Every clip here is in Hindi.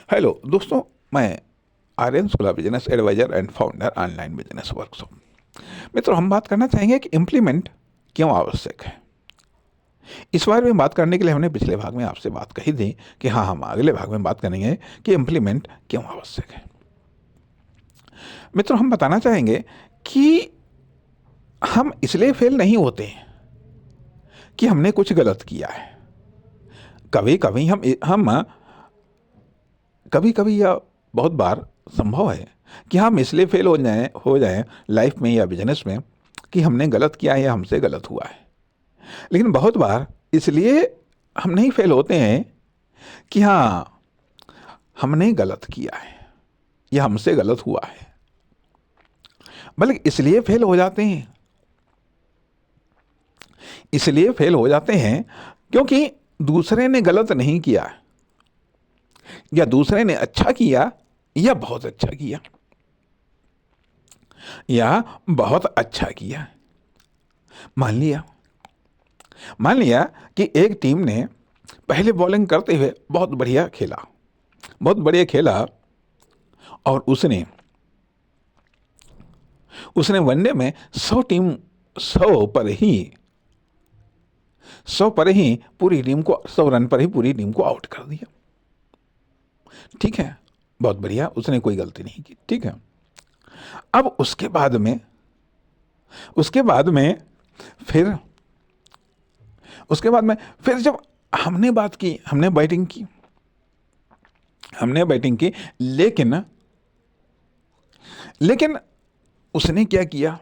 हेलो दोस्तों, मैं Aryan Sula, business adviser and founder online business workshop. मित्रों, हम बात करना चाहेंगे कि इम्प्लीमेंट क्यों आवश्यक है। इस बारे में बात करने के लिए हमने पिछले भाग में आपसे बात कही थी कि हाँ, हम अगले भाग में बात करेंगे कि इम्प्लीमेंट क्यों आवश्यक है। मित्रों, हम बताना चाहेंगे कि हम इसलिए फेल नहीं होते हैं कि हमने कुछ गलत किया है। कभी कभी कभी कभी या बहुत बार संभव है कि हम इसलिए फेल हो जाएं लाइफ में या बिजनेस में कि हमने गलत किया है या हमसे गलत हुआ है। लेकिन बहुत बार इसलिए हम नहीं फेल होते हैं कि हाँ, हमने गलत किया है या हमसे गलत हुआ है, बल्कि इसलिए फेल हो जाते हैं क्योंकि दूसरे ने गलत नहीं किया या दूसरे ने अच्छा किया या बहुत अच्छा किया या बहुत अच्छा किया। मान लिया मान लिया कि एक टीम ने पहले बॉलिंग करते हुए बहुत बढ़िया खेला और उसने वनडे में 100 पर ही पूरी टीम को 100 रन पर ही पूरी टीम को आउट कर दिया। ठीक है, बहुत बढ़िया, उसने कोई गलती नहीं की। ठीक है, अब फिर उसके बाद में फिर जब हमने बैटिंग की, लेकिन उसने क्या किया,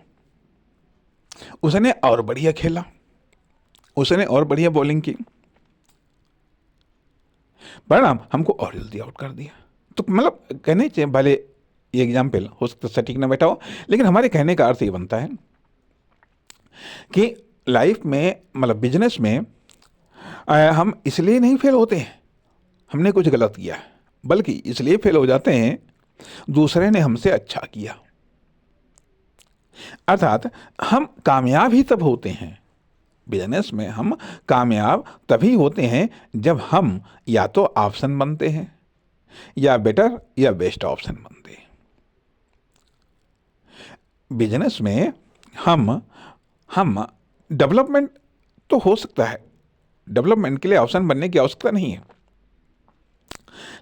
उसने और बढ़िया खेला, उसने और बढ़िया बॉलिंग की, परिणाम हमको और जल्दी आउट कर दिया। तो मतलब कहने चाहिए, भले ये एग्जाम्पल हो सकता सटीक ना बैठा हो, लेकिन हमारे कहने का अर्थ ये बनता है कि लाइफ में, मतलब बिजनेस में, हम इसलिए नहीं फेल होते हैं हमने कुछ गलत किया, बल्कि इसलिए फेल हो जाते हैं दूसरे ने हमसे अच्छा किया। अर्थात हम कामयाब ही तब होते हैं, बिजनेस में हम कामयाब तभी होते हैं जब हम या तो ऑप्शन बनते हैं या बेटर या बेस्ट ऑप्शन बनते हैं। बिजनेस में हम डेवलपमेंट तो हो सकता है, डेवलपमेंट के लिए ऑप्शन बनने की आवश्यकता नहीं है,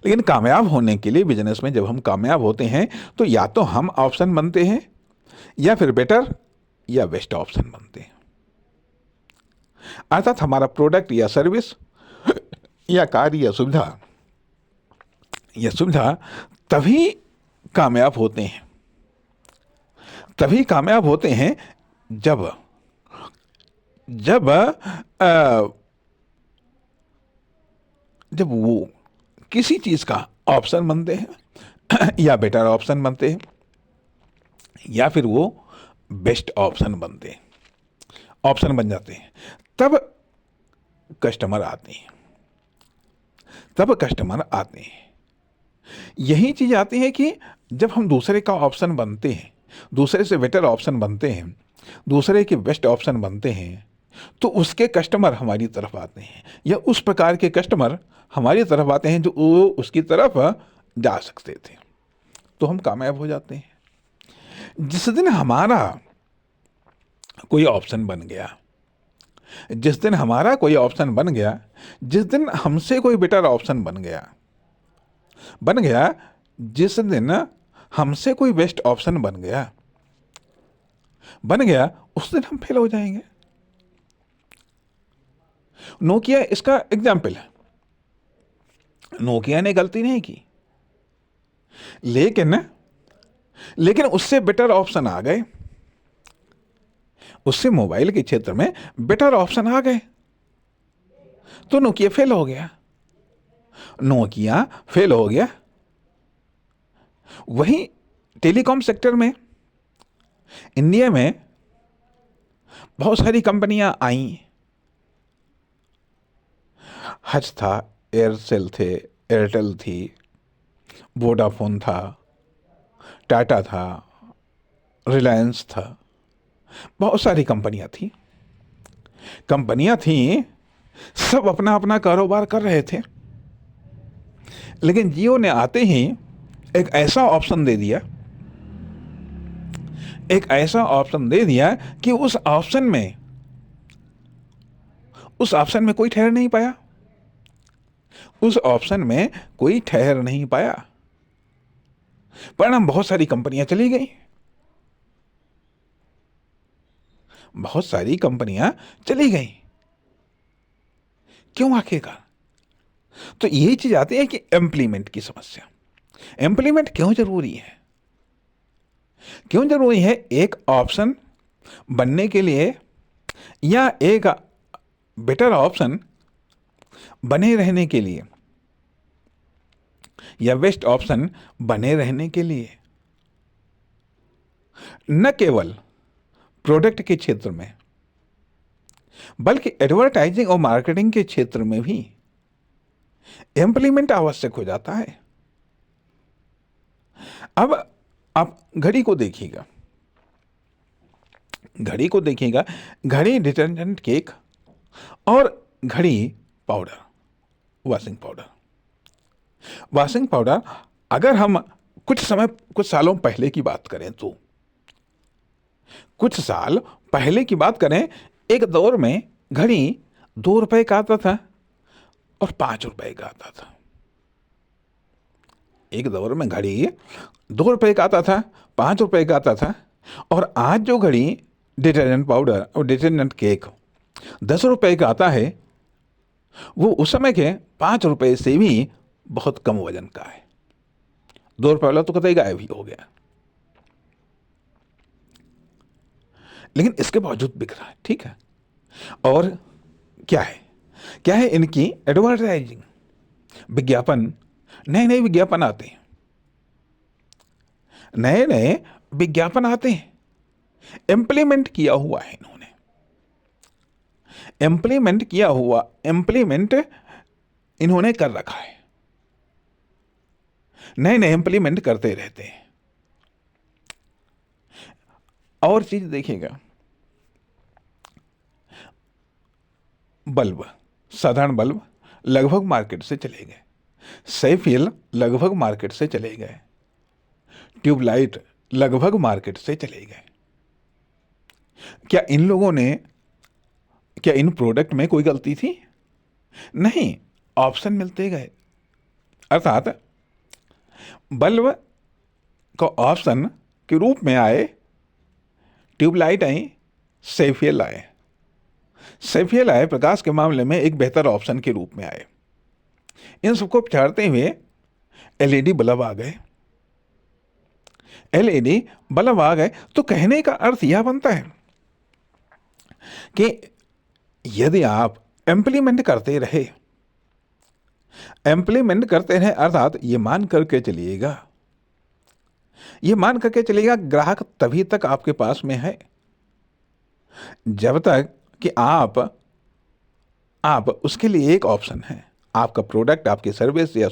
लेकिन कामयाब होने के लिए बिजनेस में जब हम कामयाब होते हैं तो या तो हम ऑप्शन बनते हैं या फिर बेटर या बेस्ट ऑप्शन बनते हैं। अर्थात हमारा प्रोडक्ट या सर्विस या कार्य या सुविधा तभी कामयाब होते हैं जब वो किसी चीज का ऑप्शन बनते हैं या बेटर ऑप्शन बनते हैं या फिर वो बेस्ट ऑप्शन बन जाते हैं। तब कस्टमर आते हैं। यही चीज आती है कि जब हम दूसरे का ऑप्शन बनते हैं, दूसरे से बेटर ऑप्शन बनते हैं, दूसरे के बेस्ट ऑप्शन बनते हैं, तो उसके कस्टमर हमारी तरफ आते हैं या उस प्रकार के कस्टमर हमारी तरफ आते हैं जो उसकी तरफ जा सकते थे, तो हम कामयाब हो जाते हैं। जिस दिन हमारा कोई ऑप्शन बन गया, जिस दिन हमसे कोई बेटर ऑप्शन बन गया, जिस दिन हमसे कोई बेस्ट ऑप्शन बन गया, उस दिन हम फेल हो जाएंगे। नोकिया इसका एग्जाम्पल है। नोकिया ने गलती नहीं की, लेकिन उससे बेटर ऑप्शन आ गए, उससे मोबाइल के क्षेत्र में बेटर ऑप्शन आ गए, तो नोकिया फेल हो गया। वहीं टेलीकॉम सेक्टर में इंडिया में बहुत सारी कंपनियां आई। हच था, एयरटेल थी, वोडाफोन था, टाटा था, रिलायंस था, बहुत सारी कंपनियां थी। सब अपना अपना कारोबार कर रहे थे, लेकिन जियो ने आते ही एक ऐसा ऑप्शन दे दिया, एक ऐसा ऑप्शन दे दिया कि उस ऑप्शन में कोई ठहर नहीं पाया, उस ऑप्शन में कोई ठहर नहीं पाया। परिणाम बहुत सारी कंपनियां चली गई, बहुत सारी कंपनियां चली गई। क्यों आखिरकार? तो यही चीज आती है कि एम्प्लीमेंट की समस्या। एम्प्लीमेंट क्यों जरूरी है? क्यों जरूरी है? एक ऑप्शन बनने के लिए या एक बेटर ऑप्शन बने रहने के लिए या बेस्ट ऑप्शन बने रहने के लिए, न केवल प्रोडक्ट के क्षेत्र में बल्कि एडवर्टाइजिंग और मार्केटिंग के क्षेत्र में भी इम्प्लीमेंट आवश्यक हो जाता है। अब आप घड़ी को देखिएगा, घड़ी डिटर्जेंट केक और घड़ी पाउडर, वॉशिंग पाउडर अगर हम कुछ सालों पहले की बात करें तो कुछ साल पहले की बात करें, एक दौर में घड़ी 2 रुपए का आता था और 5 रुपए का आता था। एक दौर में घड़ी 2 रुपए का आता था, 5 रुपए का आता था। और आज जो घड़ी डिटर्जेंट पाउडर और डिटर्जेंट केक 10 रुपए का आता है, वो उस समय के 5 रुपए से भी बहुत कम वजन का है। 2 रुपए वाला तो कतई गायब ही हो गया, लेकिन इसके बावजूद बिक रहा है। ठीक है। और क्या है इनकी एडवर्टाइजिंग, विज्ञापन, नए विज्ञापन आते हैं, नए विज्ञापन आते हैं। इम्प्लीमेंट किया हुआ है इन्होंने, इम्प्लीमेंट इन्होंने कर रखा है, नए इम्प्लीमेंट करते रहते हैं। और चीज देखिएगा, बल्ब, साधारण बल्ब लगभग मार्केट से चले गए, सैफियल लगभग मार्केट से चले गए, ट्यूबलाइट लगभग मार्केट से चले गए। क्या इन प्रोडक्ट में कोई गलती थी? नहीं, ऑप्शन मिलते गए। अर्थात बल्ब को ऑप्शन के रूप में आए, ट्यूबलाइट आई, सैफियल आए, प्रकाश के मामले में एक बेहतर ऑप्शन के रूप में आए। इन सबको पछाड़ते हुए एलईडी बल्ब आ गए। तो कहने का अर्थ यह बनता है कि यदि आप इम्प्लीमेंट करते रहे, अर्थात ये मान करके चलिएगा ग्राहक तभी तक आपके पास में है जब तक कि आप उसके लिए एक ऑप्शन है। आपका प्रोडक्ट, आपकी सर्विस या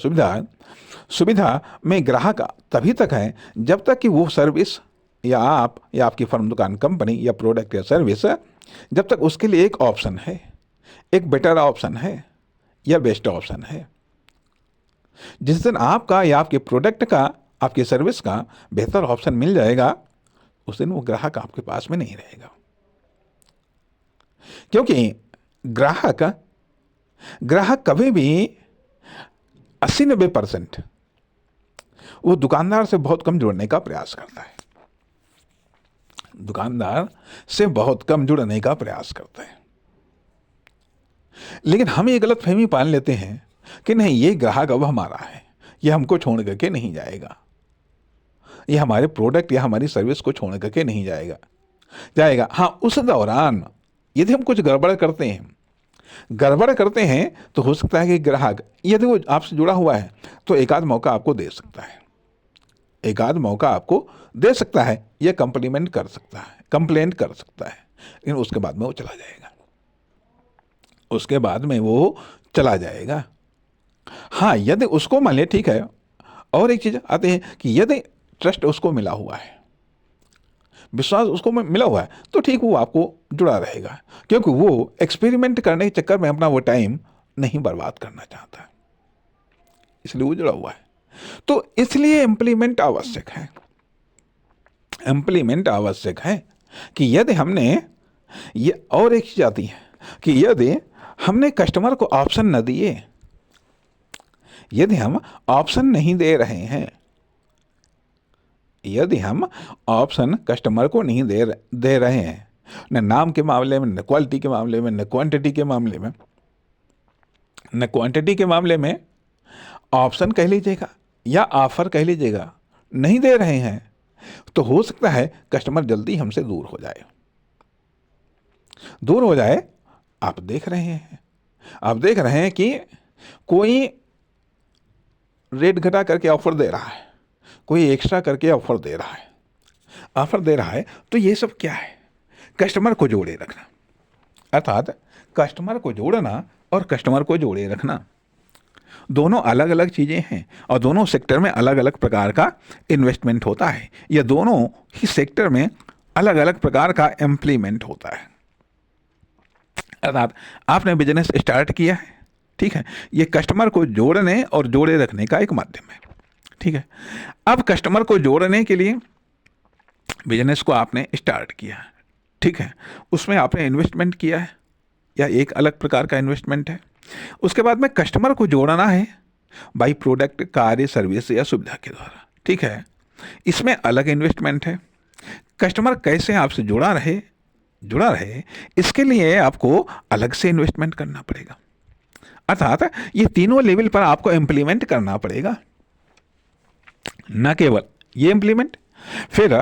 सुविधा में ग्राहक तभी तक है जब तक कि वो सर्विस या आप या आपकी फर्म, दुकान, कंपनी या प्रोडक्ट या सर्विस, जब तक उसके लिए एक ऑप्शन है, एक बेटर ऑप्शन है या बेस्ट ऑप्शन है। जिस दिन आपका या आपके प्रोडक्ट का, आपकी सर्विस का बेहतर ऑप्शन मिल जाएगा, उस दिन वो ग्राहक आपके पास में नहीं रहेगा। क्योंकि ग्राहक कभी भी 80-90% वो दुकानदार से बहुत कम जुड़ने का प्रयास करता है, लेकिन हम ये गलत फहमी पाल लेते हैं कि नहीं, ये ग्राहक अब हमारा है, ये हमको छोड़ करके नहीं जाएगा, ये हमारे प्रोडक्ट या हमारी सर्विस को छोड़ करके नहीं जाएगा। हाँ, उस दौरान यदि हम कुछ गड़बड़ करते हैं तो हो सकता है कि ग्राहक, यदि वो आपसे जुड़ा हुआ है, तो एक आध मौका आपको दे सकता है, या कंप्लेंट कर सकता है, लेकिन उसके बाद में वो चला जाएगा। हाँ, यदि उसको मान लिया, ठीक है। और एक चीज आती है कि यदि ट्रस्ट उसको मिला हुआ है, विश्वास उसको मिला हुआ है, तो ठीक, वो आपको जुड़ा रहेगा, क्योंकि वो एक्सपेरिमेंट करने के चक्कर में अपना वो टाइम नहीं बर्बाद करना चाहता है। इसलिए वो जुड़ा हुआ है। तो इसलिए इम्प्लीमेंट आवश्यक है। इम्प्लीमेंट आवश्यक है कि यदि हमने ये, और एक चीज आती है कि यदि हमने कस्टमर को ऑप्शन न दिए, यदि हम ऑप्शन नहीं दे रहे हैं, यदि हम ऑप्शन कस्टमर को नहीं दे रहे हैं, न नाम के मामले में, न क्वालिटी के मामले में, न क्वांटिटी के मामले में, न क्वांटिटी के मामले में ऑप्शन कह लीजिएगा या ऑफर कह लीजिएगा, नहीं दे रहे हैं, तो हो सकता है कस्टमर जल्दी हमसे दूर हो जाए। दूर हो जाए। आप देख रहे हैं कि कोई रेट घटा करके ऑफर दे रहा है, कोई एक्स्ट्रा करके ऑफर दे रहा है, तो ये सब क्या है? कस्टमर को जोड़े रखना। अर्थात कस्टमर को जोड़ना और कस्टमर को जोड़े रखना दोनों अलग अलग चीज़ें हैं, और दोनों सेक्टर में अलग अलग प्रकार का इन्वेस्टमेंट होता है, या दोनों ही सेक्टर में अलग अलग प्रकार का इम्प्लीमेंट होता है। अर्थात आपने बिजनेस स्टार्ट किया है, ठीक है, ये कस्टमर को जोड़ने और जोड़े रखने का एक माध्यम है, ठीक है। अब कस्टमर को जोड़ने के लिए बिजनेस को आपने स्टार्ट किया, ठीक है, उसमें आपने इन्वेस्टमेंट किया है, या एक अलग प्रकार का इन्वेस्टमेंट है। उसके बाद में कस्टमर को जोड़ना है बाई प्रोडक्ट, कार्य, सर्विस या सुविधा के द्वारा, ठीक है, इसमें अलग इन्वेस्टमेंट है। कस्टमर कैसे आपसे जुड़ा रहे, इसके लिए आपको अलग से इन्वेस्टमेंट करना पड़ेगा। अर्थात ये तीनों लेवल पर आपको इम्प्लीमेंट करना पड़ेगा, न केवल ये इम्प्लीमेंट, फिर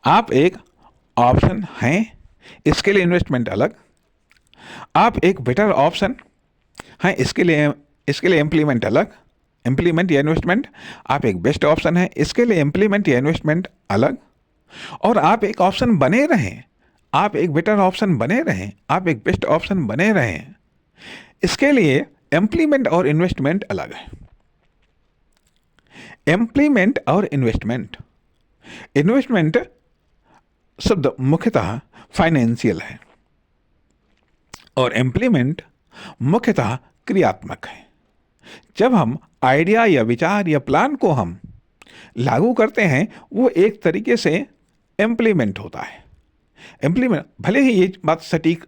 आप एक ऑप्शन हैं, इसके लिए इन्वेस्टमेंट अलग, आप एक बेटर ऑप्शन हैं, इसके लिए इम्प्लीमेंट अलग, इम्प्लीमेंट या इन्वेस्टमेंट, आप एक बेस्ट ऑप्शन है, इसके लिए इम्प्लीमेंट या इन्वेस्टमेंट अलग, और आप एक ऑप्शन बने रहें, आप एक बेटर ऑप्शन बने रहें, आप एक बेस्ट ऑप्शन बने रहें, इसके लिए इम्प्लीमेंट और इन्वेस्टमेंट अलग है। इम्प्लीमेंट और इन्वेस्टमेंट शब्द मुख्यतः फाइनेंशियल है, और इम्प्लीमेंट मुख्यतः क्रियात्मक है। जब हम आइडिया या विचार या प्लान को हम लागू करते हैं, वो एक तरीके से इम्प्लीमेंट होता है। इम्प्लीमेंट, भले ही ये बात सटीक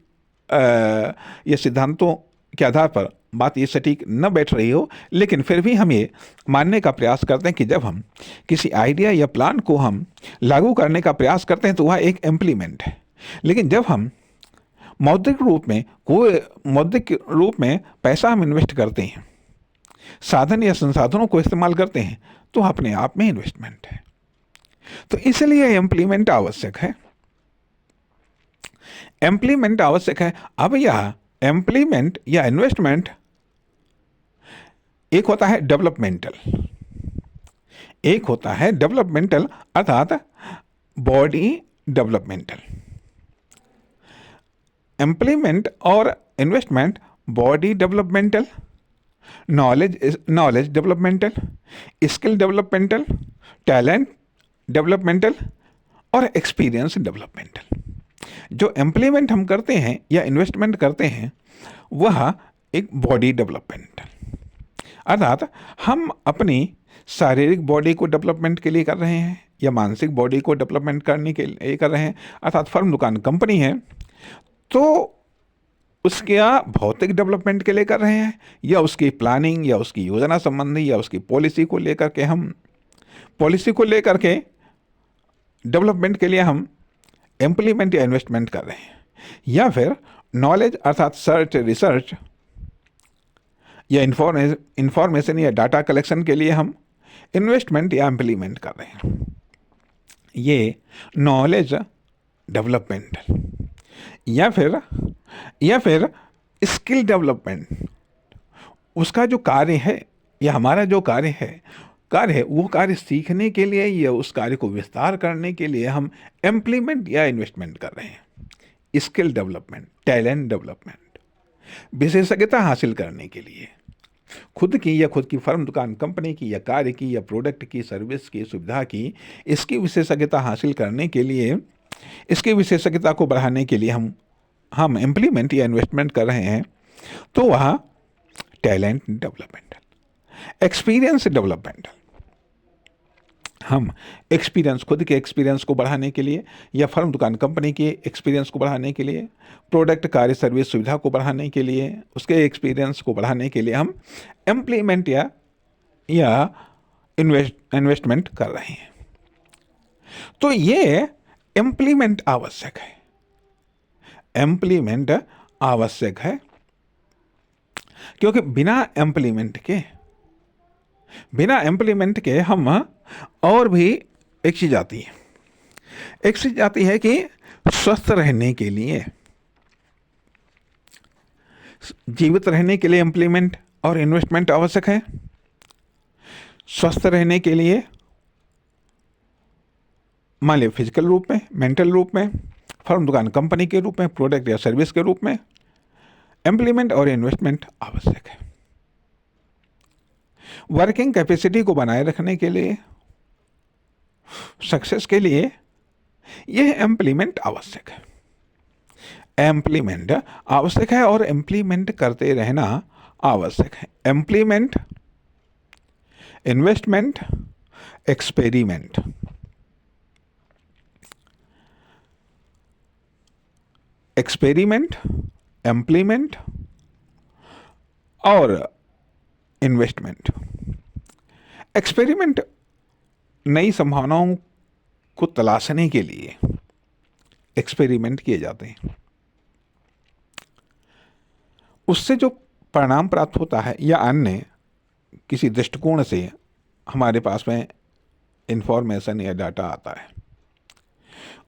ये सिद्धांतों के आधार पर बात ये सटीक न बैठ रही हो, लेकिन फिर भी हम ये मानने का प्रयास करते हैं कि जब हम किसी आइडिया या प्लान को हम लागू करने का प्रयास करते हैं तो वह एक इम्प्लीमेंट है। लेकिन जब हम मौद्रिक रूप में पैसा हम इन्वेस्ट करते हैं, साधन या संसाधनों को इस्तेमाल करते हैं, तो अपने आप में इन्वेस्टमेंट है। तो इसलिए इम्प्लीमेंट आवश्यक है, इम्प्लीमेंट आवश्यक है। अब यह इम्प्लीमेंट या इन्वेस्टमेंट एक होता है डेवलपमेंटल, एक होता है डेवलपमेंटल, अर्थात बॉडी डेवलपमेंटल। इम्प्लीमेंट और investment body developmental, knowledge developmental, skill developmental, talent developmental और एक्सपीरियंस डेवलपमेंटल। जो इम्प्लीमेंट हम करते हैं या इन्वेस्टमेंट करते हैं वह एक बॉडी डेवलपमेंटल, अर्थात हम अपनी शारीरिक बॉडी को डेवलपमेंट के लिए कर रहे हैं या मानसिक बॉडी को डेवलपमेंट करने के लिए कर रहे हैं। अर्थात फर्म, दुकान, कंपनी है तो उसके भौतिक डेवलपमेंट के लिए कर रहे हैं, या उसकी प्लानिंग या उसकी योजना संबंधी या उसकी पॉलिसी को लेकर के डेवलपमेंट के लिए हम इम्प्लीमेंट या इन्वेस्टमेंट कर रहे हैं। या फिर नॉलेज अर्थात रिसर्च या इंफॉर्मेशन या डाटा कलेक्शन के लिए हम इन्वेस्टमेंट या इम्प्लीमेंट कर रहे हैं। ये नॉलेज डेवलपमेंट या फिर स्किल डेवलपमेंट, उसका जो कार्य है या हमारा जो कार्य है वो कार्य सीखने के लिए या उस कार्य को विस्तार करने के लिए हम इम्प्लीमेंट या इन्वेस्टमेंट कर रहे हैं। स्किल डेवलपमेंट, टैलेंट डेवलपमेंट, विशेषज्ञता हासिल करने के लिए खुद की फर्म, दुकान, कंपनी की या कार्य की या प्रोडक्ट की, सर्विस की, सुविधा की, इसकी विशेषज्ञता हासिल करने के लिए, इसकी विशेषज्ञता को बढ़ाने के लिए हम इम्प्लीमेंट या इन्वेस्टमेंट कर रहे हैं, तो वह टैलेंट डेवलपमेंट। एक्सपीरियंस डेवलपमेंट, हम एक्सपीरियंस, खुद के एक्सपीरियंस को बढ़ाने के लिए या फर्म दुकान कंपनी के एक्सपीरियंस को बढ़ाने के लिए, प्रोडक्ट कार्य सर्विस सुविधा को बढ़ाने के लिए, उसके एक्सपीरियंस को बढ़ाने के लिए हम इम्प्लीमेंट या इन्वेस्टमेंट कर रहे हैं। तो ये इम्प्लीमेंट आवश्यक है, इम्प्लीमेंट आवश्यक है, क्योंकि बिना इम्प्लीमेंट के हम, और भी एक चीज आती है, कि स्वस्थ रहने के लिए, जीवित रहने के लिए इम्प्लीमेंट और इन्वेस्टमेंट आवश्यक है। स्वस्थ रहने के लिए मान लीजिए फिजिकल रूप में, मेंटल रूप में, फर्म दुकान कंपनी के रूप में, प्रोडक्ट या सर्विस के रूप में इम्प्लीमेंट और इन्वेस्टमेंट आवश्यक है। वर्किंग कैपेसिटी को बनाए रखने के लिए, सक्सेस के लिए यह इम्प्लीमेंट आवश्यक है। इम्प्लीमेंट आवश्यक है और इम्प्लीमेंट करते रहना आवश्यक है। Implement, investment, experiment, experiment, implement और इन्वेस्टमेंट। एक्सपेरिमेंट नई संभावनाओं को तलाशने के लिए एक्सपेरिमेंट किए जाते हैं। उससे जो परिणाम प्राप्त होता है या अन्य किसी दृष्टिकोण से हमारे पास में इंफॉर्मेशन या डाटा आता है,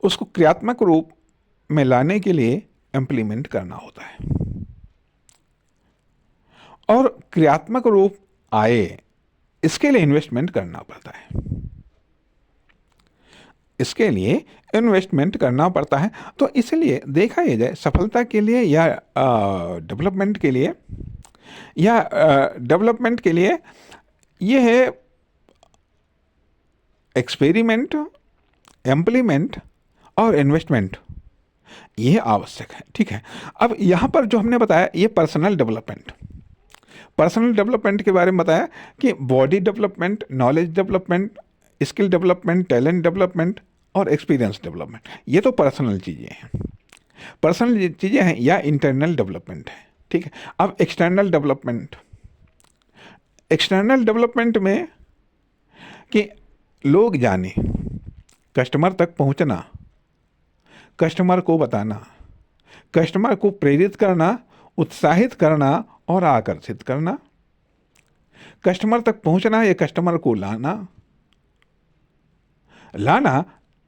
उसको क्रियात्मक रूप में लाने के लिए इम्प्लीमेंट करना होता है। और क्रियात्मक रूप आए, इसके लिए इन्वेस्टमेंट करना पड़ता है, इसके लिए इन्वेस्टमेंट करना पड़ता है। तो इसलिए देखा यह जाए, सफलता के लिए या डेवलपमेंट के लिए, यह है एक्सपेरिमेंट, इम्प्लीमेंट और इन्वेस्टमेंट, यह आवश्यक है। ठीक है, अब यहाँ पर जो हमने बताया ये पर्सनल डेवलपमेंट के बारे में बताया कि body development, knowledge development, skill development, talent development और एक्सपीरियंस डेवलपमेंट, ये तो पर्सनल चीज़ें हैं या इंटरनल डेवलपमेंट है। ठीक है, अब एक्सटर्नल डेवलपमेंट में कि लोग जाने, कस्टमर तक पहुंचना, कस्टमर को बताना, कस्टमर को प्रेरित करना, उत्साहित करना और आकर्षित करना, कस्टमर तक पहुंचना या कस्टमर को लाना,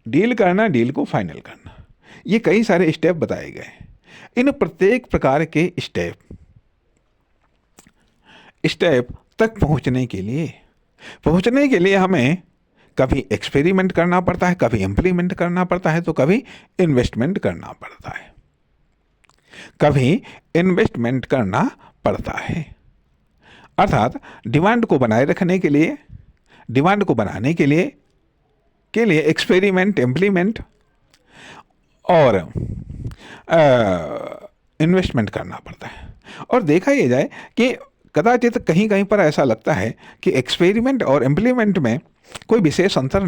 डील करना, डील को फाइनल करना, ये कई सारे स्टेप बताए गए। इन प्रत्येक प्रकार के स्टेप तक पहुंचने के लिए हमें कभी एक्सपेरिमेंट करना पड़ता है, कभी इम्प्लीमेंट करना पड़ता है, तो कभी इन्वेस्टमेंट करना पड़ता है। अर्थात डिमांड को बनाए रखने के लिए, डिमांड को बनाने के लिए एक्सपेरिमेंट, इम्प्लीमेंट और इन्वेस्टमेंट करना पड़ता है। और देखा यह जाए कि कदाचित कहीं कहीं पर ऐसा लगता है कि एक्सपेरिमेंट और इम्प्लीमेंट में कोई विशेष अंतर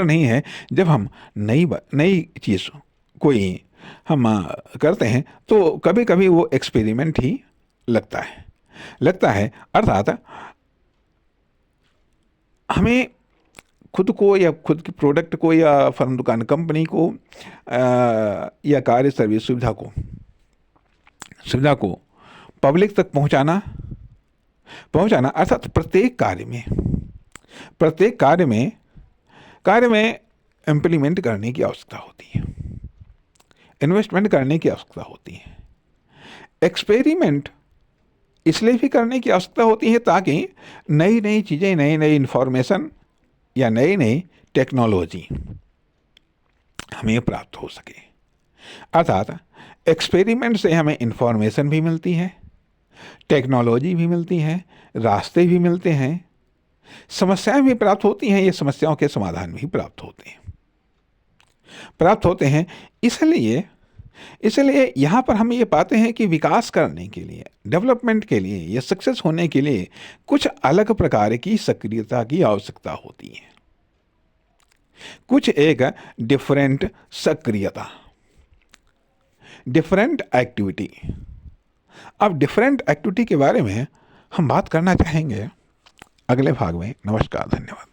नहीं है। जब हम नई चीज़ कोई हम करते हैं तो कभी कभी वो एक्सपेरिमेंट ही लगता है। अर्थात हमें खुद को या खुद की प्रोडक्ट को या फर्म दुकान कंपनी को या कार्य सर्विस सुविधा को पब्लिक तक पहुंचाना, अर्थात प्रत्येक कार्य में इम्प्लीमेंट करने की आवश्यकता होती है, इन्वेस्टमेंट करने की आवश्यकता होती है। एक्सपेरिमेंट इसलिए भी करने की आवश्यकता होती है ताकि नई चीज़ें, नई इन्फॉर्मेशन या नई टेक्नोलॉजी हमें प्राप्त हो सके। अर्थात एक्सपेरिमेंट से हमें इन्फॉर्मेशन भी मिलती है, टेक्नोलॉजी भी मिलती है, रास्ते भी मिलते हैं, समस्याएं भी प्राप्त होती हैं, ये समस्याओं के समाधान भी प्राप्त होते हैं। इसलिए इसलिए यहाँ पर हम ये पाते हैं कि विकास करने के लिए, डेवलपमेंट के लिए या सक्सेस होने के लिए कुछ अलग प्रकार की सक्रियता की आवश्यकता होती है, कुछ एक डिफरेंट सक्रियता, डिफरेंट एक्टिविटी। अब डिफरेंट एक्टिविटी के बारे में हम बात करना चाहेंगे अगले भाग में। नमस्कार, धन्यवाद।